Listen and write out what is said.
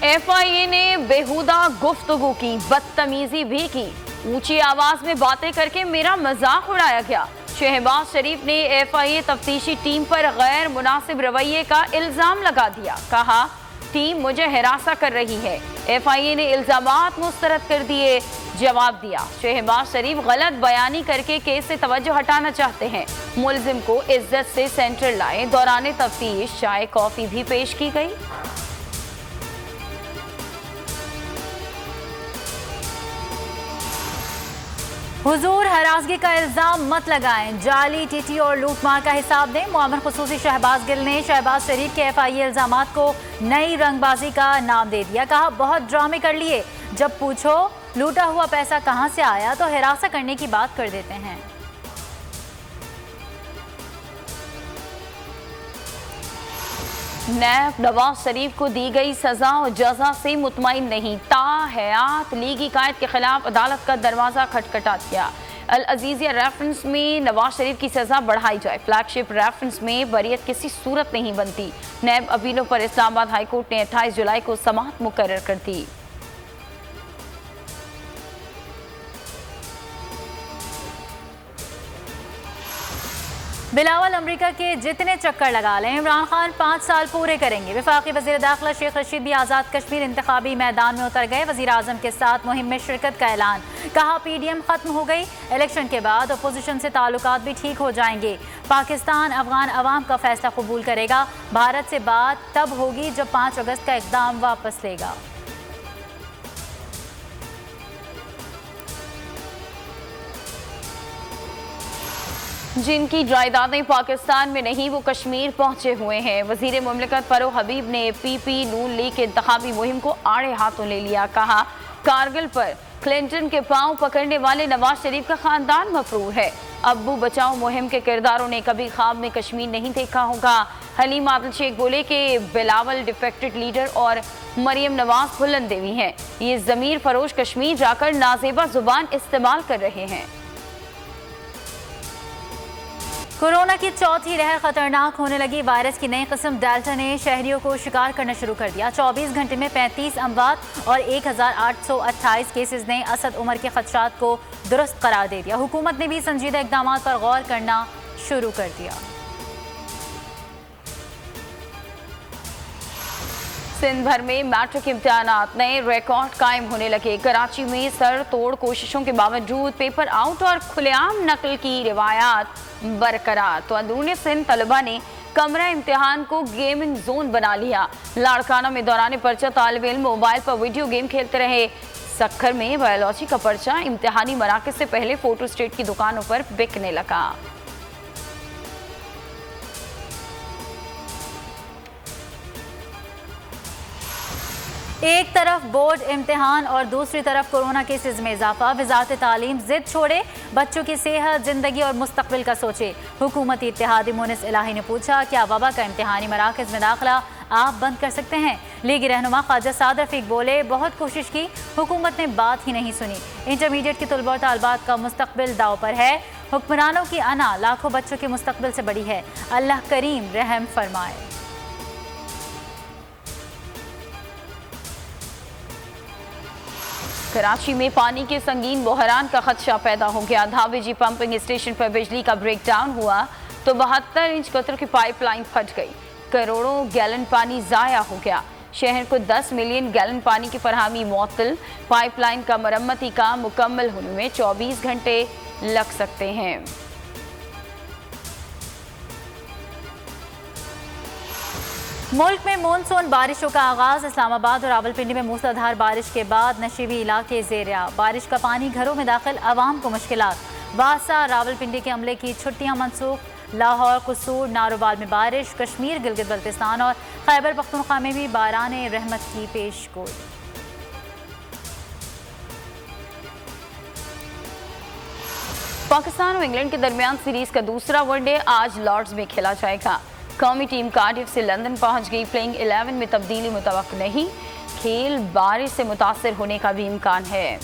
FIA ने बेहुदा गुफ्तगू की, बदतमीजी भी की, ऊंची आवाज में बातें करके मेरा मजाक उड़ाया गया। शहबाज शरीफ ने FIA तफ्तीशी टीम पर गैर मुनासिब रवैये का इल्जाम लगा दिया। कहा, टीम मुझे हिरासा कर रही है। FIA ने इल्जामात मुस्तरद कर दिए। जवाब दिया, शहबाज शरीफ गलत बयानी करके केस से तवज्जो हटाना चाहते हैं। मुलजिम को इज्जत से सेंटर लाए। दौरान तफ्तीश चाय कॉफी भी पेश की गई। हुजूर, हरासगी का इल्जाम मत लगाएं, जाली टीटी और लूटमार का हिसाब दें। मुआमर खुसूसी शहबाज गिल ने शहबाज शरीफ के FIA इल्जामात को नई रंगबाजी का नाम दे दिया। कहा, बहुत ड्रामे कर लिए, जब पूछो लूटा हुआ पैसा कहां से आया तो हिरासा करने की बात कर देते हैं। नैब नवाज शरीफ को दी गई सजा और जजा से मुतमईन नहीं। ताहयात लीगी कायद के खिलाफ अदालत का दरवाजा खटखटा दिया। अल अजीजिया रेफरेंस में नवाज शरीफ की सजा बढ़ाई जाए। फ्लैगशिप रेफरेंस में बरियत किसी सूरत नहीं बनती। नैब अपीलों पर इस्लामाबाद हाईकोर्ट ने 28 जुलाई को समाअत मुकर्रर कर दी। बिलावल अमरीका के जितने चक्कर लगा लें, इमरान खान 5 साल पूरे करेंगे। वफाकी वज़ीर दाखिला शेख रशीद भी आज़ाद कश्मीर इंतखाबी मैदान में उतर गए। वज़ीर आज़म के साथ मुहिम में शिरकत का ऐलान। कहा, PDM खत्म हो गई, इलेक्शन के बाद अपोजिशन से ताल्लुकात भी ठीक हो जाएंगे। पाकिस्तान अफगान अवाम का फैसला कबूल करेगा। भारत से बात तब होगी जब 5 अगस्त का इक़दाम वापस लेगा। जिनकी जायदादें पाकिस्तान में नहीं, वो कश्मीर पहुंचे हुए हैं। वजीर मुमलिकत फरूख हबीब ने PP नून लीग के इंतखाबी मुहिम को आड़े हाथों ले लिया। कहा, कारगिल पर क्लिंटन के पांव पकड़ने वाले नवाज शरीफ का खानदान मफरूर है। अब्बू बचाओ मुहिम के किरदारों ने कभी ख्वाब में कश्मीर नहीं देखा होगा। हलीम आदिल शेख बोले कि बिलावल डिफेक्टेड लीडर और मरियम नवाज बुलंद देवी हैं। ये जमीर फरोश कश्मीर जाकर नाजेबा जुबान इस्तेमाल कर रहे हैं। कोरोना की चौथी लहर खतरनाक होने लगी। वायरस की नई किस्म डेल्टा ने शहरियों को शिकार करना शुरू कर दिया। 24 घंटे में 35 अमवात और 1828 केसेस ने असद उमर के खदशात को दुरुस्त करार दे दिया। हुकूमत ने भी संजीदा इकदाम पर गौर करना शुरू कर दिया। सिंध भर में मैट्रिक इम्तिहानात नए रिकॉर्ड कायम होने लगे। कराची में सर तोड़ कोशिशों के बावजूद पेपर आउट और खुलेआम नकल की रिवायात बरकरार। तो अंदरूनी सिंध तलबा ने कमरा इम्तिहान को गेमिंग जोन बना लिया। लाड़काना में दौरान पर्चा तालिब इल्म मोबाइल पर वीडियो गेम खेलते रहे। सक्खर में बायोलॉजी का पर्चा इम्तिहानी मराकज से पहले फोटो स्टेट की दुकानों पर बिकने लगा। एक तरफ बोर्ड इम्तिहान और दूसरी तरफ कोरोना केसेस में इजाफा। वजारत तालीम जिद छोड़े, बच्चों की सेहत, जिंदगी और मुस्तकबिल का सोचे। हुकूमती इत्तेहादी मुनिस इलाही ने पूछा, क्या वबा का इम्तिहानी मराकज में दाखिला आप बंद कर सकते हैं? लीगी रहनुमा ख्वाजा साद रफीक बोले, बहुत कोशिश की, हुकूमत ने बात ही नहीं सुनी। इंटरमीडिएट की तुलबा और तालबात का मुस्तकबिल दाव पर है। हुक्मरानों की अना लाखों बच्चों के मुस्तकबिल से बड़ी है। अल्लाह करीम रहम फरमाए। कराची में पानी के संगीन बहरान का खदशा पैदा हो गया। धावेजी पंपिंग स्टेशन पर बिजली का ब्रेकडाउन हुआ तो 72 इंच कतर की पाइपलाइन फट गई। करोड़ों गैलन पानी जाया हो गया। शहर को 10 मिलियन गैलन पानी की फरहमी मुअत्तल। पाइपलाइन का मरम्मती काम मुकम्मल होने में 24 घंटे लग सकते हैं। मुल्क में मानसून बारिशों का आगाज। इस्लामाबाद और रावलपिंडी में मूसलाधार बारिश के बाद नशीबी इलाके ज़ेर-ए-आब। बारिश का पानी घरों में दाखिल, अवाम को मुश्किलात। वासा रावलपिंडी के अमले की छुट्टियां मनसूख। लाहौर, कसूर, नारोवाल में बारिश। कश्मीर, गिलगित बल्तिस्तान और खैबर पख्तूनख्वा में भी बाराने रहमत की पेशगोई। पाकिस्तान और इंग्लैंड के दरमियान सीरीज का दूसरा वनडे आज लॉर्ड्स में खेला जाएगा। कौमी टीम कार्डिफ से लंदन पहुंच गई। प्लेइंग 11 में तब्दीली मुतवक्क नहीं। खेल बारिश से मुतासर होने का भी इम्कान है।